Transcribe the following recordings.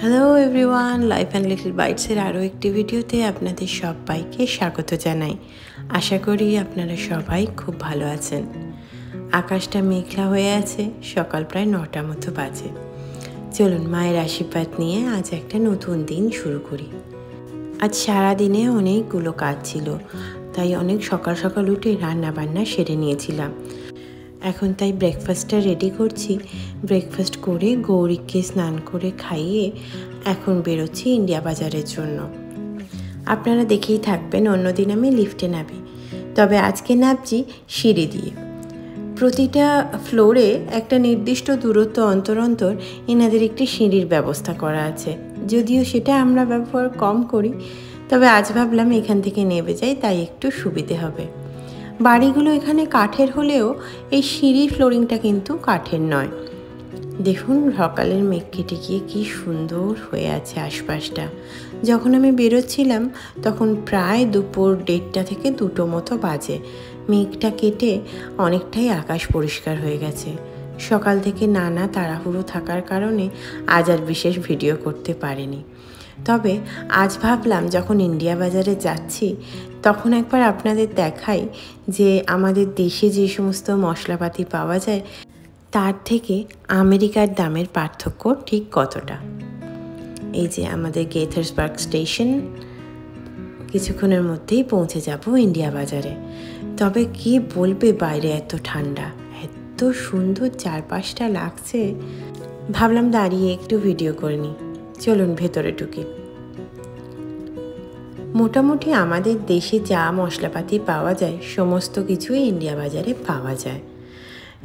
Hello everyone, life and little বাইটসের আরও একটি ভিডিওতে আপনাদের সবাইকে স্বাগত জানাই। আশা করি আপনারা সবাই খুব ভালো আছেন। আকাশটা মেঘলা হয়ে আছে, সকাল প্রায় 9টা মতো বাজে। চলুন মায়ের আশীর্বাদ নিয়ে আজ একটা নতুন দিন শুরু করি। আজ সারাদিনে অনেকগুলো কাজ ছিল, তাই অনেক সকাল সকাল উঠে রান্না বান্না সেরে নিয়েছিলাম। এখন তাই ব্রেকফাস্টটা রেডি করছি। ব্রেকফাস্ট করে গৌরীকে স্নান করে খাইয়ে এখন বেরোচ্ছি ইন্ডিয়া বাজারের জন্য। আপনারা দেখেই থাকবেন, অন্যদিন আমি লিফটে নামি, তবে আজকে নামছি সিঁড়ি দিয়ে। প্রতিটা ফ্লোরে একটা নির্দিষ্ট দূরত্ব অন্তর অন্তর এনাদের একটি সিঁড়ির ব্যবস্থা করা আছে। যদিও সেটা আমরা ব্যবহার কম করি, তবে আজ ভাবলাম এখান থেকে নেমে যাই, তাই একটু সুবিধে হবে। বাড়িগুলো এখানে কাঠের হলেও এই সিঁড়ির ফ্লোরিংটা কিন্তু কাঠের নয়। দেখুন সকালের মেঘ কেটে গিয়ে কী সুন্দর হয়ে আছে আশপাশটা। যখন আমি বেরোচ্ছিলাম তখন প্রায় দুপুর 1:30 থেকে 2টো মতো বাজে। মেঘটা কেটে অনেকটাই আকাশ পরিষ্কার হয়ে গেছে। সকাল থেকে নানা তাড়াহুড়ো থাকার কারণে আজ আর বিশেষ ভিডিও করতে পারিনি। তবে আজ ভাবলাম যখন ইন্ডিয়া বাজারে যাচ্ছি তখন একবার আপনাদের দেখাই যে আমাদের দেশে যে সমস্ত মশলাপাতি পাওয়া যায় তার থেকে আমেরিকার দামের পার্থক্য ঠিক কতটা। এই যে আমাদের গেথার্সবার্গ স্টেশন, কিছুক্ষণের মধ্যেই পৌঁছে যাব ইন্ডিয়া বাজারে। তবে কি বলবে, বাইরে এত ঠান্ডা, এত সুন্দর চারপাশটা লাগছে, ভাবলাম দাঁড়িয়ে একটু ভিডিও করে নিই। চলুন ভেতরে ঢুকি। মোটামুটি আমাদের দেশে যা মশলাপাতি পাওয়া যায় সমস্ত কিছুই ইন্ডিয়া বাজারে পাওয়া যায়।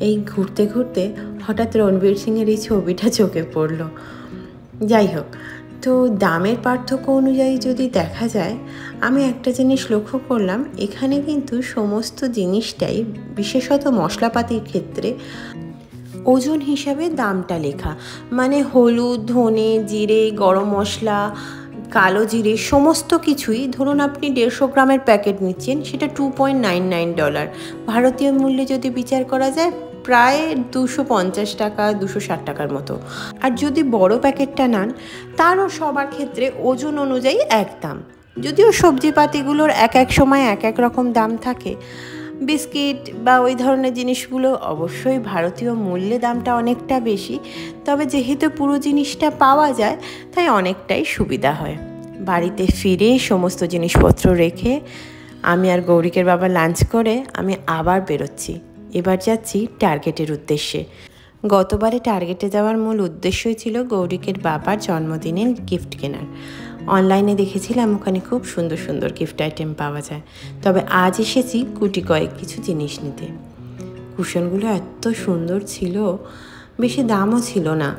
এই ঘুরতে ঘুরতে হঠাৎ রণবীর সিংয়ের এই ছবিটা চোখে পড়ল। যাই হোক, তো দামের পার্থক্য অনুযায়ী যদি দেখা যায়, আমি একটা জিনিস লক্ষ্য করলাম, এখানে কিন্তু সমস্ত জিনিসটাই, বিশেষত মশলাপাতির ক্ষেত্রে ওজন হিসাবে দামটা লেখা। মানে হলুদ, ধনে, জিরে, গরম মশলা, কালো জিরে, সমস্ত কিছুই ধরুন আপনি 150 গ্রামের প্যাকেট নিচ্ছেন, সেটা $2.99। ভারতীয় মূল্যে যদি বিচার করা যায় প্রায় 250 টাকা 260 টাকার মতো। আর যদি বড় প্যাকেটটা নেন তারও সবার ক্ষেত্রে ওজন অনুযায়ী এক দাম। যদিও সবজিপাতিগুলোর এক এক সময় এক এক রকম দাম থাকে। বিস্কিট বা ওই ধরনের জিনিসগুলো অবশ্যই ভারতীয় মূল্যে দামটা অনেকটা বেশি, তবে যেহেতু পুরো জিনিসটা পাওয়া যায় তাই অনেকটাই সুবিধা হয়। বাড়িতে ফিরে সমস্ত জিনিসপত্র রেখে আমি আর গৌরিকের বাবা লাঞ্চ করে আমি আবার বেরোচ্ছি। এবার যাচ্ছি টার্গেটের উদ্দেশ্যে। গতবারে টার্গেটে যাওয়ার মূল উদ্দেশ্যই ছিল গৌরিকের বাবার জন্মদিনের গিফট কেনার। অনলাইনে দেখেছিলাম ওখানে খুব সুন্দর সুন্দর গিফট আইটেম পাওয়া যায়, তবে আজ এসেছি গুটি কয়েক কিছু জিনিস নিতে। কুশনগুলো এত সুন্দর ছিল, বেশি দামও ছিল না।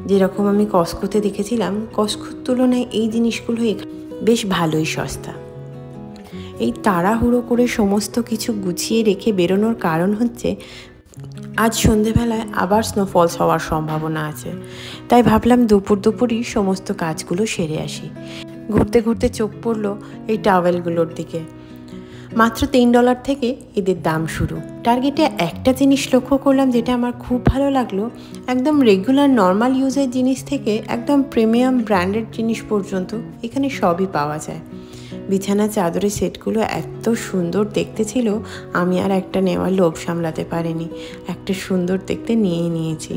যেরকম আমি কস্কোতে দেখেছিলাম, কস্কোর তুলনায় এই জিনিসগুলো বেশ ভালোই সস্তা। এই তাড়াহুড়ো করে সমস্ত কিছু গুছিয়ে রেখে বেরোনোর কারণ হচ্ছে আজ সন্ধেবেলায় আবার স্নোফলস হওয়ার সম্ভাবনা আছে, তাই ভাবলাম দুপুরই সমস্ত কাজগুলো সেরে আসি। ঘুরতে ঘুরতে চোখ পড়ল এই টাওয়েলগুলোর দিকে। মাত্র $3 থেকে এদের দাম শুরু। টার্গেটে একটা জিনিস লক্ষ্য করলাম যেটা আমার খুব ভালো লাগলো, একদম রেগুলার নর্মাল ইউজের জিনিস থেকে একদম প্রিমিয়াম ব্র্যান্ডেড জিনিস পর্যন্ত এখানে সবই পাওয়া যায়। বিছানা চাদরের সেটগুলো এত সুন্দর দেখতে ছিল, আমি আর একটা নেওয়ার লোভ সামলাতে পারিনি, একটা সুন্দর দেখতে নিয়েছি।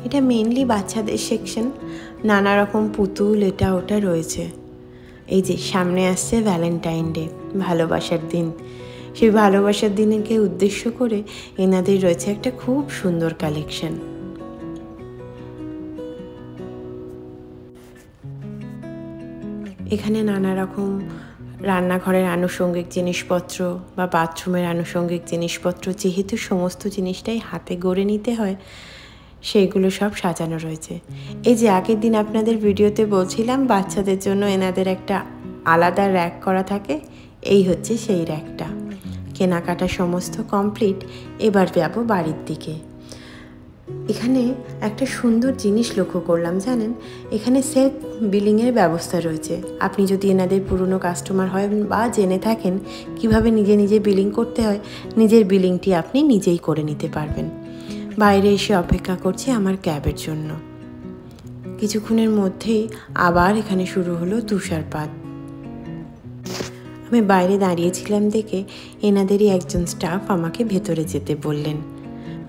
এটা মেনলি বাচ্চাদের সেকশন, নানা রকম পুতুল এটা ওটা রয়েছে। এই যে সামনে আসছে ভ্যালেন্টাইন ডে, ভালোবাসার দিন। সেই ভালোবাসার দিনকে উদ্দেশ্য করে এনাদের রয়েছে একটা খুব সুন্দর কালেকশন। এখানে নানা রকম রান্নাঘরের আনুষঙ্গিক জিনিসপত্র বা বাথরুমের আনুষঙ্গিক জিনিসপত্র, যেহেতু সমস্ত জিনিসটাই হাতে গড়ে নিতে হয়, সেইগুলো সব সাজানো রয়েছে। এই যে আগের দিন আপনাদের ভিডিওতে বলছিলাম বাচ্চাদের জন্য এনাদের একটা আলাদা র্যাক করা থাকে, এই হচ্ছে সেই র্যাকটা। কেনাকাটা সমস্ত কমপ্লিট, এবার যাব বাড়ির দিকে। এখানে একটা সুন্দর জিনিস লক্ষ্য করলাম, জানেন, এখানে সেলফ বিলিংয়ের ব্যবস্থা রয়েছে। আপনি যদি এনাদের পুরনো কাস্টমার হয় বা জেনে থাকেন কিভাবে নিজে বিলিং করতে হয়, নিজের বিলিংটি আপনি নিজেই করে নিতে পারবেন। বাইরে এসে অপেক্ষা করছি আমার ক্যাবের জন্য। কিছুক্ষণের মধ্যেই আবার এখানে শুরু হলো তুষারপাত। আমি বাইরে দাঁড়িয়েছিলাম দেখে এনাদেরই একজন স্টাফ আমাকে ভেতরে যেতে বললেন।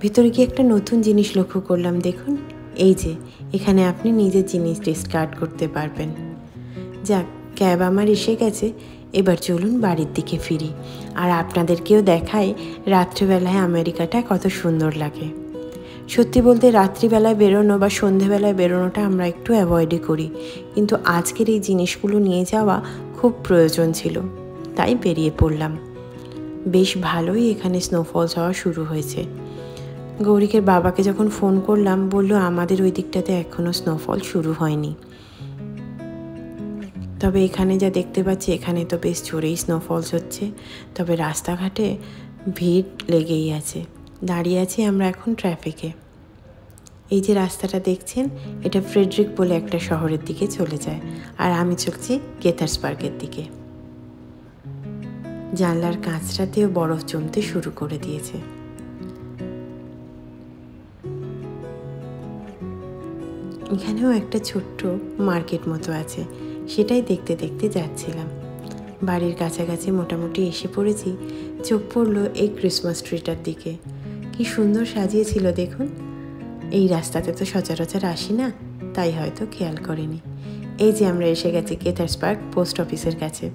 ভেতরে গিয়ে একটা নতুন জিনিস লক্ষ্য করলাম। দেখুন, এই যে এখানে আপনি নিজের জিনিস ডিসকার্ড করতে পারবেন। যাক, ক্যাব আমার এসে গেছে, এবার চলুন বাড়ির দিকে ফিরি, আর আপনাদেরকেও দেখাই রাত্রিবেলায় আমেরিকাটা কত সুন্দর লাগে। সত্যি বলতে রাত্রিবেলায় বেরোনো বা সন্ধেবেলায় বেরোনোটা আমরা একটু অ্যাভয়েডই করি, কিন্তু আজকের এই জিনিসগুলো নিয়ে যাওয়া খুব প্রয়োজন ছিল, তাই বেরিয়ে পড়লাম। বেশ ভালোই এখানে স্নোফলস হওয়া শুরু হয়েছে। গৌরিকের বাবাকে যখন ফোন করলাম, বলল আমাদের ওই দিকটাতে এখনও স্নোফল শুরু হয়নি। তবে এখানে যা দেখতে পাচ্ছি, এখানে তো বেশ জোরেই স্নোফলস হচ্ছে। তবে রাস্তাঘাটে ভিড় লেগেই আছে। দাঁড়িয়ে আছি আমরা এখন ট্রাফিকে। এই যে রাস্তাটা দেখছেন, এটা ফ্রেডরিক বলে একটা শহরের দিকে চলে যায়, আর আমি চলছি গেথার্সবার্গের দিকে। জানলার কাঁচটাতেও বরফ জমতে শুরু করে দিয়েছে। এখানেও একটা ছোট্ট মার্কেট মতো আছে, সেটাই দেখতে দেখতে যাচ্ছিলাম। বাড়ির কাছাকাছি মোটামুটি এসে পড়েছি। চোখ পড়লো এই ক্রিসমাস ট্রিটার দিকে। কি সুন্দর সাজিয়েছিল দেখুন। এই রাস্তাতে তো সচরাচর আসি না, তাই হয়তো খেয়াল করিনি। এই যে আমরা এসে গেছি গেথার্সবার্গ পোস্ট অফিসের কাছে।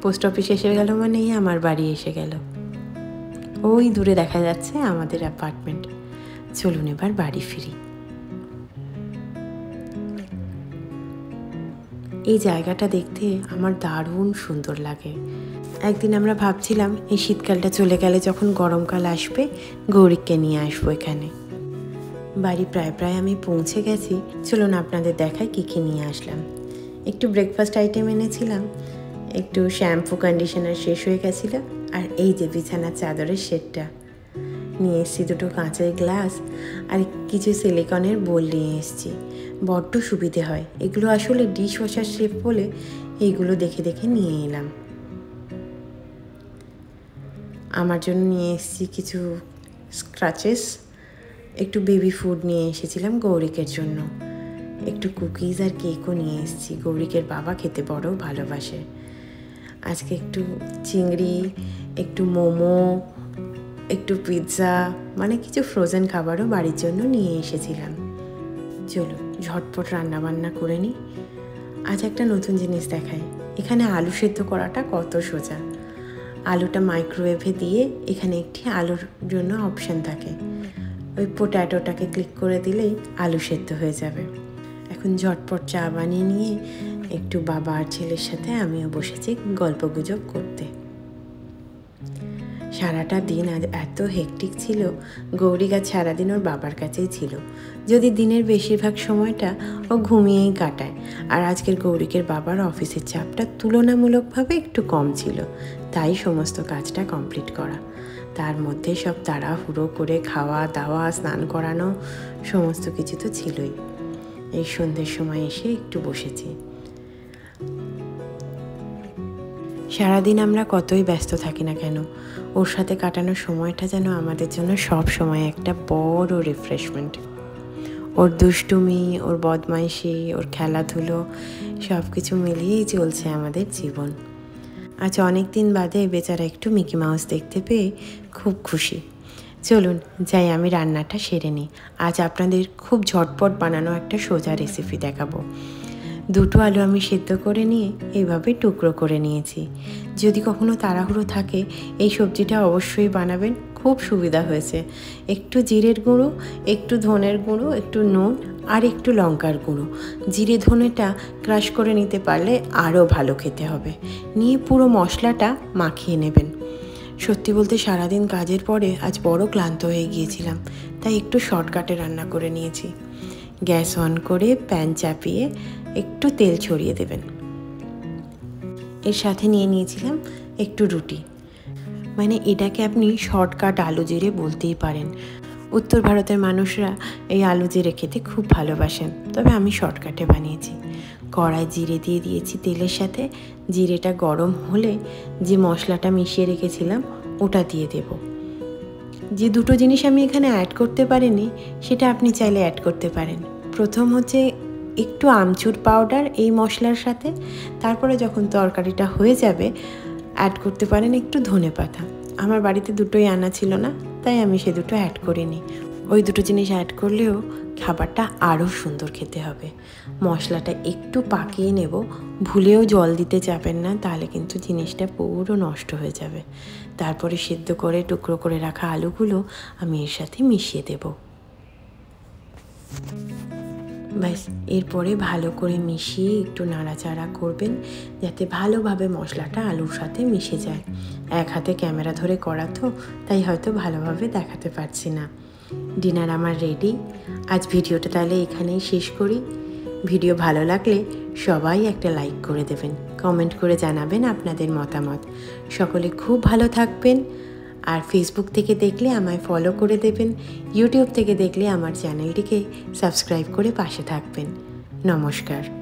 পোস্ট অফিস এসে গেল মানেই আমার বাড়ি এসে গেল। ওই দূরে দেখা যাচ্ছে আমাদের অ্যাপার্টমেন্ট। চলুন এবার বাড়ি ফিরি। এই জায়গাটা দেখতে আমার দারুণ সুন্দর লাগে। একদিন আমরা ভাবছিলাম এই শীতকালটা চলে গেলে যখন গরমকাল আসবে, গৌরিককে নিয়ে আসবো এখানে। বাড়ি প্রায় আমি পৌঁছে গেছি। চলুন আপনাদের দেখাই কী কী নিয়ে আসলাম। একটু ব্রেকফাস্ট আইটেম এনেছিলাম, একটু শ্যাম্পু কন্ডিশনার শেষ হয়ে গেছিলো, আর এই যে বিছানার চাদরের সেটটা নিয়ে এসেছি। দুটো কাঁচের গ্লাস আর কিছু সিলিকনের বোল নিয়ে এসেছি। বড্ড সুবিধে হয় এগুলো, আসলে ডিশ ওয়াশার শেপ বলে এইগুলো দেখে দেখে নিয়ে এলাম। আমার জন্য নিয়ে এসেছি কিছু স্ক্রাচেস, একটু বেবি ফুড নিয়ে এসেছিলাম গৌরিকের জন্য, একটু কুকিজ আর কেকও নিয়ে এসেছি। গৌরিকের বাবা খেতে বড় ভালোবাসে। আজকে একটু চিংড়ি, একটু মোমো, একটু পিৎজা, মানে কিছু ফ্রোজেন খাবারও বাড়ির জন্য নিয়ে এসেছিলাম। চলো ঝটপট রান্নাবান্না করে নিই। আজ একটা নতুন জিনিস দেখাই। এখানে আলু সেদ্ধ করাটা কত সোজা। আলুটা মাইক্রোওয়েভে দিয়ে এখানে একটি আলুর জন্য অপশান থাকে, ওই পোট্যাটোটাকে ক্লিক করে দিলেই আলু সেদ্ধ হয়ে যাবে। এখন ঝটপট চা বানিয়ে নিয়ে একটু বাবা আর ছেলের সাথে আমিও বসেছি গল্পগুজব করতে। সারাটা দিন আজ এত হেকটিক ছিল। গৌরিক আজ সারাদিন ওর বাবার কাছেই ছিল, যদি দিনের বেশিরভাগ সময়টা ও ঘুমিয়েই কাটায়। আর আজকের গৌরিকের বাবার অফিসের চাপটা তুলনামূলকভাবে একটু কম ছিল, তাই সমস্ত কাজটা কমপ্লিট করা। তার মধ্যে সব তাড়াহুড়ো করে খাওয়া দাওয়া, স্নান করানো, সমস্ত কিছু তো ছিলই। এই সন্ধ্যের সময় এসে একটু বসেছি। সারাদিন আমরা কতই ব্যস্ত থাকি না কেন, ওর সাথে কাটানোর সময়টা যেন আমাদের জন্য সব সময় একটা বড় রিফ্রেশমেন্ট। ওর দুষ্টুমি, ওর বদমাইশি, ওর খেলাধুলো, সব কিছু মিলিয়েই চলছে আমাদের জীবন। আজ অনেক দিন বাদে বেচারা একটু মিকি মাউস দেখতে পেয়ে খুব খুশি। চলুন যাই, আমি রান্নাটা সেরে নিই। আজ আপনাদের খুব ঝটপট বানানো একটা সোজা রেসিপি দেখাবো। দুটো আলু আমি সেদ্ধ করে নিয়ে এইভাবে টুকরো করে নিয়েছি। যদি কখনো তাড়াহুড়ো থাকে, এই সবজিটা অবশ্যই বানাবেন, খুব সুবিধা হয়েছে। একটু জিরের গুঁড়ো, একটু ধনের গুঁড়ো, একটু নুন আর একটু লঙ্কার গুঁড়ো। জিরে ধনেটা ক্রাশ করে নিতে পারলে আরও ভালো খেতে হবে। নিয়ে পুরো মশলাটা মাখিয়ে নেবেন। সত্যি বলতে সারাদিন কাজের পরে আজ বড় ক্লান্ত হয়ে গিয়েছিলাম, তাই একটু শর্টকাটে রান্না করে নিয়েছি। গ্যাস অন করে প্যান চাপিয়ে একটু তেল ছড়িয়ে দেবেন। এর সাথে নিয়ে নিয়েছিলাম একটু রুটি, মানে এটাকে আপনি শর্টকাট আলু জিরে বলতেই পারেন। উত্তর ভারতের মানুষরা এই আলু জিরে খেতে খুব ভালোবাসেন, তবে আমি শর্টকাটে বানিয়েছি। কড়াই জিরে দিয়ে দিয়েছি তেলের সাথে। জিরেটা গরম হলে যে মশলাটা মিশিয়ে রেখেছিলাম ওটা দিয়ে দেব। যে দুটো জিনিস আমি এখানে অ্যাড করতে পারিনি, সেটা আপনি চাইলে অ্যাড করতে পারেন। প্রথম হচ্ছে একটু আমচুর পাউডার এই মশলার সাথে। তারপরে যখন তরকারিটা হয়ে যাবে অ্যাড করতে পারেন একটু ধনেপাতা। আমার বাড়িতে দুটোই আনা ছিল না, তাই আমি সে দুটো অ্যাড করিনি। ওই দুটো জিনিস অ্যাড করলেও খাবারটা আরও সুন্দর খেতে হবে। মশলাটা একটু পাকিয়ে নেব, ভুলেও জল দিতে যাবেন না, তাহলে কিন্তু জিনিসটা পুরো নষ্ট হয়ে যাবে। তারপরে সেদ্ধ করে টুকরো করে রাখা আলুগুলো আমি এর সাথে মিশিয়ে দেব। ব্যাস, এরপরে ভালো করে মিশিয়ে একটু নাড়াচাড়া করবেন যাতে ভালোভাবে মশলাটা আলুর সাথে মিশে যায়। এক হাতে ক্যামেরা ধরে করা তো, তাই হয়তো ভালোভাবে দেখাতে পারছি না। ডিনার আমার রেডি। আজ ভিডিওটা তাহলে এখানেই শেষ করি। ভিডিও ভালো লাগলে সবাই একটা লাইক করে দেবেন, কমেন্ট করে জানাবেন আপনাদের মতামত। সকলে খুব ভালো থাকবেন। আর ফেসবুক থেকে দেখলে আমায় ফলো করে দেবেন, ইউটিউব থেকে দেখলে আমার চ্যানেলটিকে সাবস্ক্রাইব করে পাশে থাকবেন। নমস্কার।